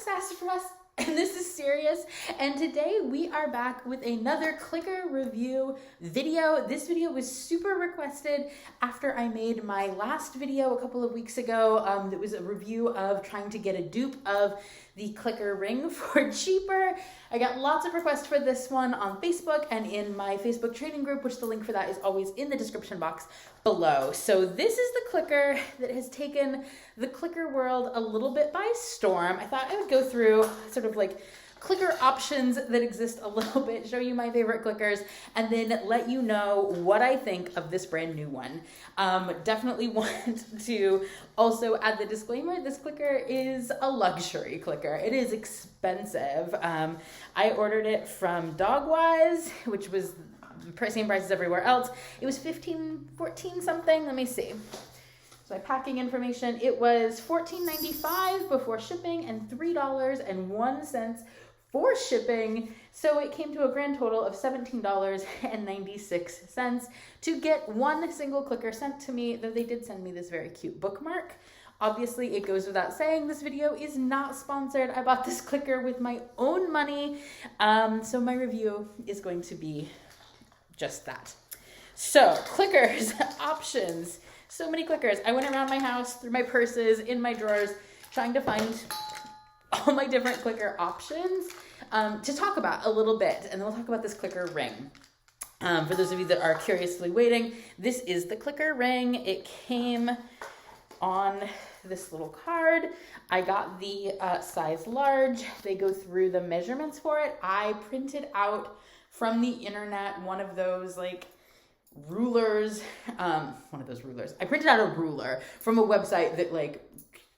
Sassy from us, and this is serious. And today we are back with another clicker review video. This video was super requested after I made my last video a couple of weeks ago. That was a review of trying to get a dupe of the clicker ring for cheaper. I got lots of requests for this one on Facebook and in my Facebook training group, which the link for that is always in the description box below. So this is the clicker that has taken the clicker world a little bit by storm. I thought I would go through sort of like clicker options that exist a little bit, show you my favorite clickers, and then let you know what I think of this brand new one. Definitely want to also add the disclaimer, this clicker is a luxury clicker. It is expensive. I ordered it from Dogwise, which was same price as everywhere else. It was $14 something, let me see. So my packing information, it was $14.95 before shipping and $3.01 for shipping. So it came to a grand total of $17.96 to get one single clicker sent to me, though they did send me this very cute bookmark. Obviously, it goes without saying, this video is not sponsored. I bought this clicker with my own money. So my review is going to be just that. So clickers, options, so many clickers. I went around my house, through my purses, in my drawers, trying to find all my different clicker options to talk about a little bit. And then we'll talk about this clicker ring. For those of you that are curiously waiting, this is the clicker ring. It came on this little card. I got the size large. They go through the measurements for it. I printed out from the internet one of those like rulers, I printed out a ruler from a website that like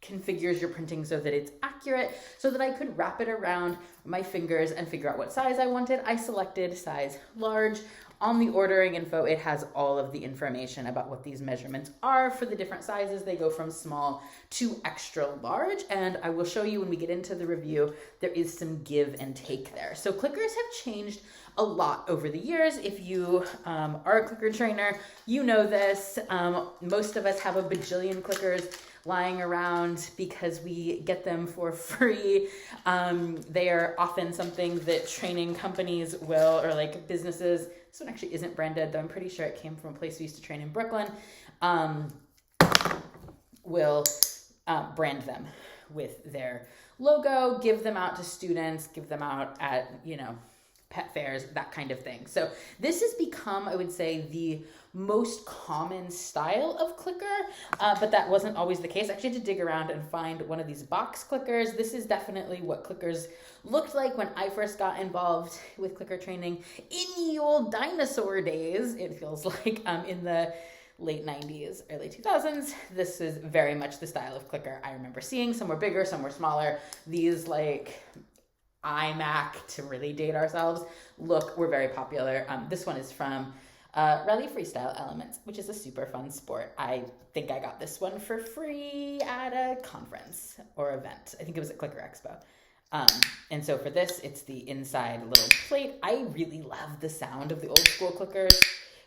configures your printing so that it's accurate, so that I could wrap it around my fingers and figure out what size I wanted. I selected size large. On the ordering info, it has all of the information about what these measurements are for the different sizes. They go from small to extra large, and I will show you when we get into the review, there is some give and take there. So clickers have changed a lot over the years. If you are a clicker trainer, you know this. Most of us have a bajillion clickers lying around because we get them for free. They are often something that training companies will, or like businesses, this one actually isn't branded, though I'm pretty sure it came from a place we used to train in Brooklyn, will brand them with their logo, give them out to students, give them out at, pet fairs, that kind of thing. So this has become, I would say, the most common style of clicker, but that wasn't always the case. I actually had to dig around and find one of these box clickers. This is definitely what clickers looked like when I first got involved with clicker training in the old dinosaur days. It feels like in the late 90s, early 2000s. This is very much the style of clicker I remember seeing. Some were bigger, some were smaller. These like iMac, to really date ourselves, were very popular. This one is from Rally Freestyle Elements, which is a super fun sport. I think I got this one for free at a conference or event. I think it was at Clicker Expo. And so for this, it's the inside little plate. I really love the sound of the old school clickers,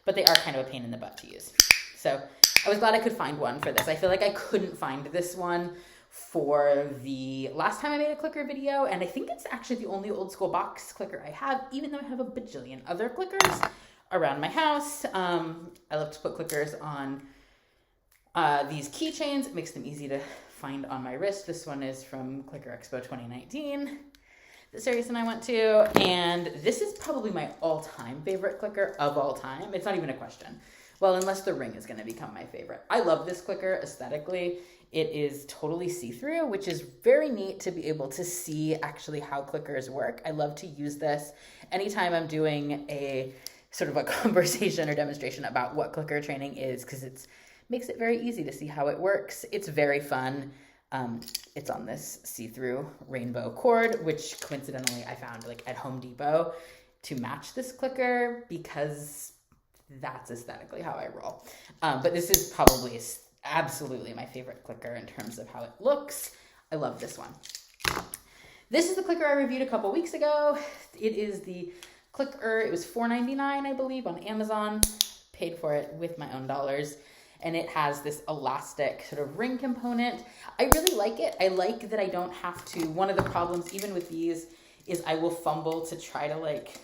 but they are kind of a pain in the butt to use. So I was glad I could find one for this. I feel like I couldn't find this one for the last time I made a clicker video, and I think it's actually the only old school box clicker I have, even though I have a bajillion other clickers around my house. I love to put clickers on these keychains. It makes them easy to find on my wrist. This one is from Clicker Expo 2019, the series that I went to, and this is probably my all-time favorite clicker of all time. It's not even a question. Well, unless the ring is going to become my favorite. I love this clicker aesthetically. It is totally see-through, which is very neat to be able to see actually how clickers work. I love to use this anytime I'm doing a sort of a conversation or demonstration about what clicker training is, because it makes it very easy to see how it works. It's very fun. It's on this see-through rainbow cord, which coincidentally I found like at Home Depot to match this clicker because that's aesthetically how I roll. But this is probably absolutely my favorite clicker in terms of how it looks. I love this one. This is the clicker I reviewed a couple weeks ago. It is the clicker. It was $4.99, I believe, on Amazon. Paid for it with my own dollars. and it has this elastic sort of ring component. I really like it. I like that I don't have to, one of the problems even with these is I will fumble to try to like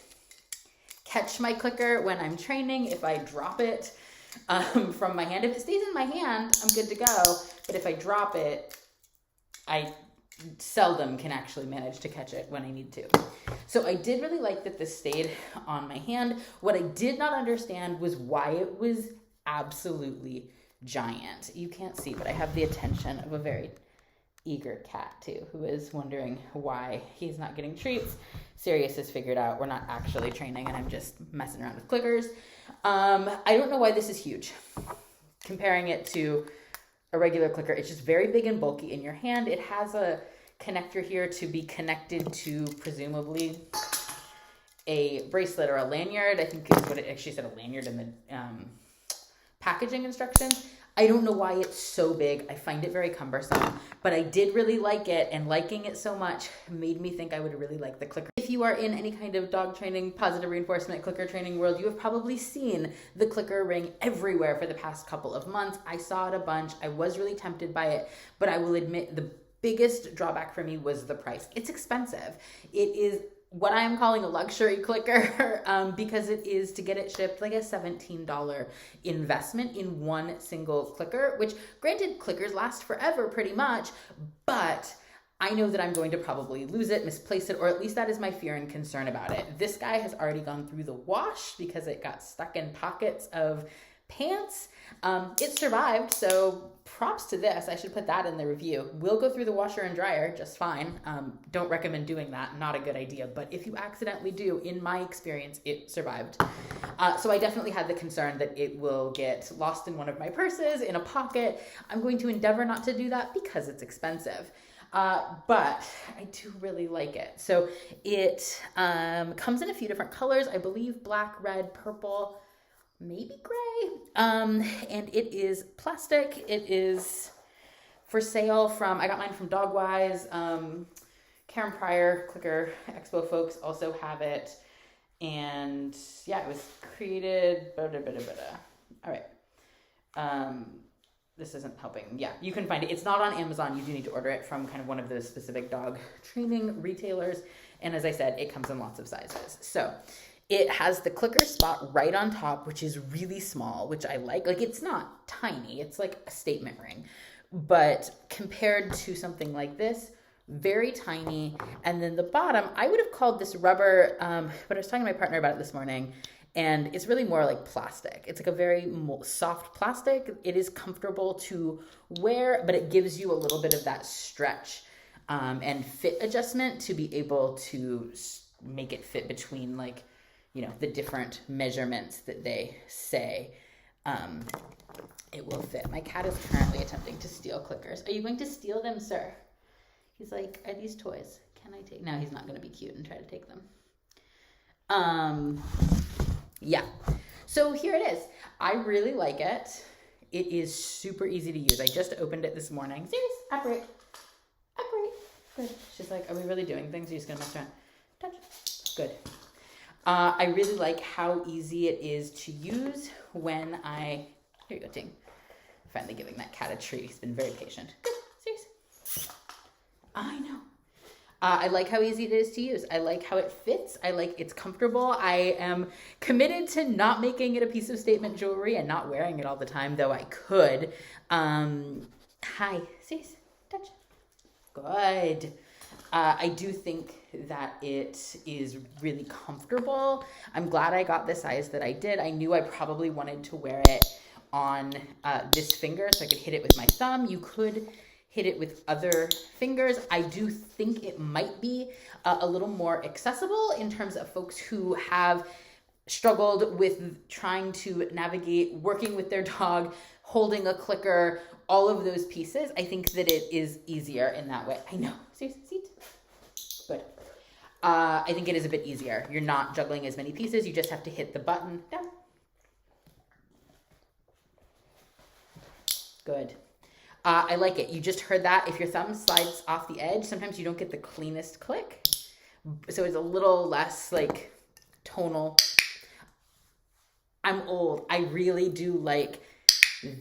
catch my clicker when I'm training. If I drop it from my hand, if it stays in my hand, I'm good to go. But if I drop it, I seldom can actually manage to catch it when I need to. So I did really like that this stayed on my hand. What I did not understand was why it was absolutely giant. You can't see, but I have the attention of a very eager cat too, who is wondering why he's not getting treats. Sirius has figured out we're not actually training and I'm just messing around with clickers. I don't know why this is huge. Comparing it to a regular clicker, it's just very big and bulky in your hand. It has a connector here to be connected to presumably a bracelet or a lanyard. I think is what it actually said, a lanyard in the packaging instructions. I don't know why it's so big. I find it very cumbersome, but I did really like it, and liking it so much made me think I would really like the clicker. If you are in any kind of dog training, positive reinforcement, clicker training world, you have probably seen the clicker ring everywhere for the past couple of months. I saw it a bunch. I was really tempted by it, but I will admit the biggest drawback for me was the price. It's expensive. It is what I am calling a luxury clicker because it is, to get it shipped, like a $17 investment in one single clicker, which granted clickers last forever pretty much, but I know that I'm going to probably lose it, misplace it, or at least that is my fear and concern about it. This guy has already gone through the wash because it got stuck in pockets of pants. It survived, so props to this. I should put that in the review. Will go through the washer and dryer just fine. Don't recommend doing that. Not a good idea. But if you accidentally do, in my experience, it survived. So I definitely had the concern that it will get lost in one of my purses, in a pocket. I'm going to endeavor not to do that because it's expensive. But I do really like it. So it comes in a few different colors. I believe black, red, purple, maybe gray. And it is plastic. It is for sale from, I got mine from Dogwise. Karen Pryor, Clicker Expo folks also have it. And yeah, it was created, all right. This isn't helping. Yeah, you can find it. It's not on Amazon. You do need to order it from kind of one of those specific dog training retailers. And as I said, it comes in lots of sizes. So it has the clicker spot right on top, which is really small, which I like. Like, it's not tiny. It's like a statement ring. But compared to something like this, very tiny. And then the bottom, I would have called this rubber, but I was talking to my partner about it this morning, and it's really more like plastic. It's like a very soft plastic. It is comfortable to wear, but it gives you a little bit of that stretch and fit adjustment to be able to make it fit between, like, you know, the different measurements that they say it will fit. My cat is currently attempting to steal clickers. Are you going to steal them, sir? He's like, are these toys? Can I take? No, he's not going to be cute and try to take them. Yeah. So here it is. I really like it. It is super easy to use. I just opened it this morning. Serious? Operate. Operate. Good. She's like, are we really doing things? Are you just going to mess around? Touch. Good. I really like how easy it is to use when here you go, Ting. Finally giving that cat a treat. He's been very patient. Good. Serious. I know. I like how easy it is to use. I like how it fits. I like it's comfortable. I am committed to not making it a piece of statement jewelry and not wearing it all the time, though I could. Hi. Serious. Touch. Good. I do think that it is really comfortable. I'm glad I got the size that I did. I knew I probably wanted to wear it on this finger so I could hit it with my thumb. You could hit it with other fingers. I do think it might be a little more accessible in terms of folks who have struggled with trying to navigate working with their dog, holding a clicker, all of those pieces. I think that it is easier in that way. I know. Seriously, seat. Good. I think it is a bit easier. You're not juggling as many pieces. You just have to hit the button. Down. Good. I like it. You just heard that. If your thumb slides off the edge, sometimes you don't get the cleanest click. So it's a little less like tonal. I'm old. I really do like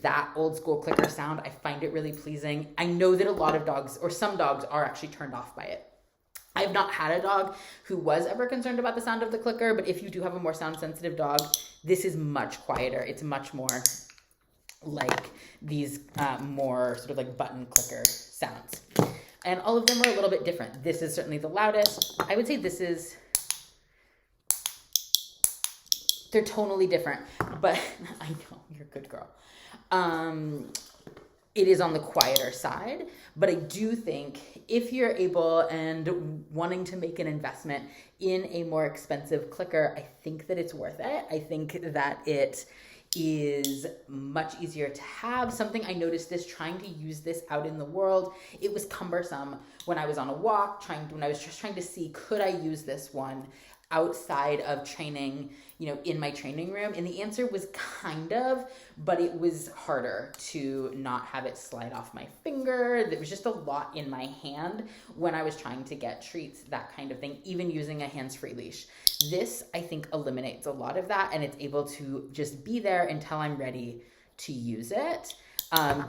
that old school clicker sound. I find it really pleasing. I know that a lot of dogs, or some dogs, are actually turned off by it. I have not had a dog who was ever concerned about the sound of the clicker, but if you do have a more sound sensitive dog, this is much quieter. It's much more like these more sort of like button clicker sounds. And all of them are a little bit different. This is certainly the loudest. I would say they're tonally different, but I know, you're a good girl. It is on the quieter side, but I do think if you're able and wanting to make an investment in a more expensive clicker, I think that it's worth it. I think that it is much easier to have. Something I noticed this trying to use this out in the world, it was cumbersome when I was on a walk, when I was just trying to see, could I use this one outside of training, in my training room? And the answer was kind of, but it was harder to not have it slide off my finger. There was just a lot in my hand when I was trying to get treats, that kind of thing, even using a hands-free leash. This, I think, eliminates a lot of that, and it's able to just be there until I'm ready to use it.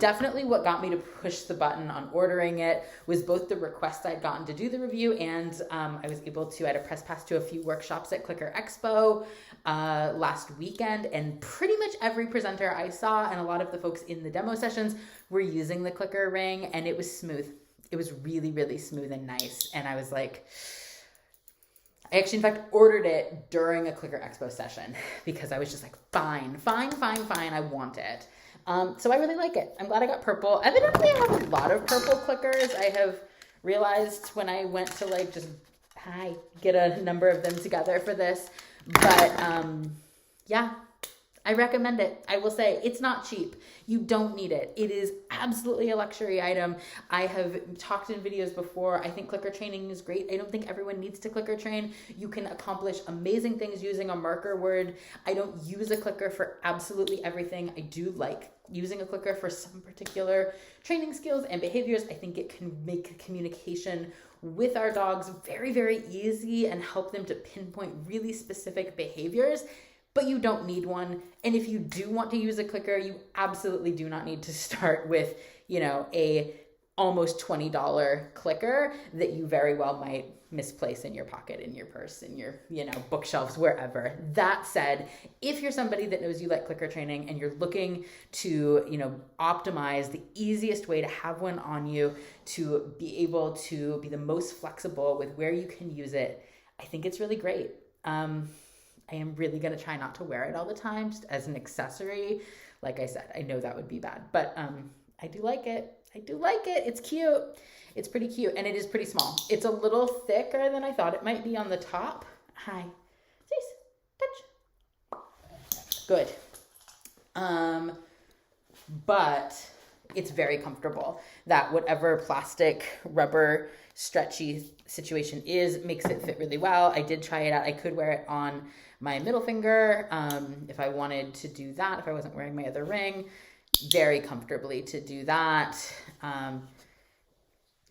Definitely what got me to push the button on ordering it was both the request I'd gotten to do the review, and I was able to, I had a press pass to a few workshops at Clicker Expo last weekend, and pretty much every presenter I saw and a lot of the folks in the demo sessions were using the clicker ring, and it was smooth. It was really, really smooth and nice, and I was like, I actually, in fact, ordered it during a Clicker Expo session because I was just like, fine, I want it. So I really like it. I'm glad I got purple. Evidently, I have a lot of purple clickers. I have realized when I went to get a number of them together for this. But yeah, I recommend it. I will say it's not cheap. You don't need it. It is absolutely a luxury item. I have talked in videos before. I think clicker training is great. I don't think everyone needs to clicker train. You can accomplish amazing things using a marker word. I don't use a clicker for absolutely everything. I do like using a clicker for some particular training skills and behaviors. I think it can make communication with our dogs very, very easy and help them to pinpoint really specific behaviors. But you don't need one. And if you do want to use a clicker, you absolutely do not need to start with, a almost $20 clicker that you very well might misplace in your pocket, in your purse, in your, bookshelves, wherever. That said, if you're somebody that knows you like clicker training and you're looking to, optimize the easiest way to have one on you, to be able to be the most flexible with where you can use it, I think it's really great. I am really going to try not to wear it all the time, just as an accessory. Like I said, I know that would be bad, but I do like it. It's cute. It's pretty cute, and it is pretty small. It's a little thicker than I thought it might be on the top. Hi. Touch. Good. But it's very comfortable. That whatever plastic, rubber, stretchy situation makes it fit really well. I did try it out. I could wear it on my middle finger if I wanted to do that, if I wasn't wearing my other ring, very comfortably to do that.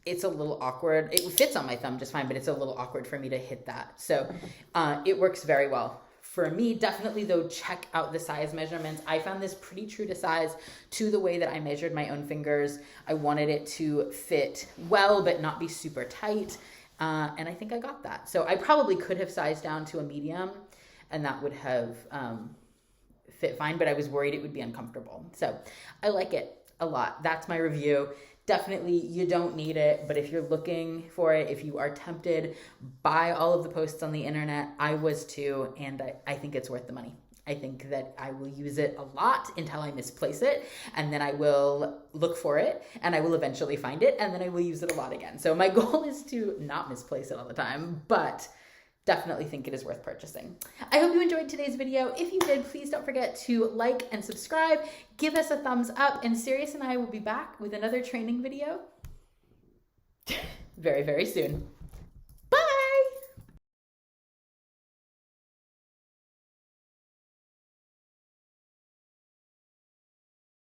It's a little awkward. It fits on my thumb just fine, but it's a little awkward for me to hit that. So it works very well for me. Definitely, though, check out the size measurements. I found this pretty true to size to the way that I measured my own fingers. I wanted it to fit well, but not be super tight. And I think I got that. So I probably could have sized down to a medium, and that would have fit fine, but I was worried it would be uncomfortable. So I like it a lot. That's my review. Definitely, you don't need it, but if you're looking for it, if you are tempted by all of the posts on the internet, I was too, and I think it's worth the money. I think that I will use it a lot until I misplace it, and then I will look for it, and I will eventually find it, and then I will use it a lot again. So my goal is to not misplace it all the time, but definitely think it is worth purchasing. I hope you enjoyed today's video. If you did, please don't forget to like and subscribe. Give us a thumbs up, and Sirius and I will be back with another training video very, very soon.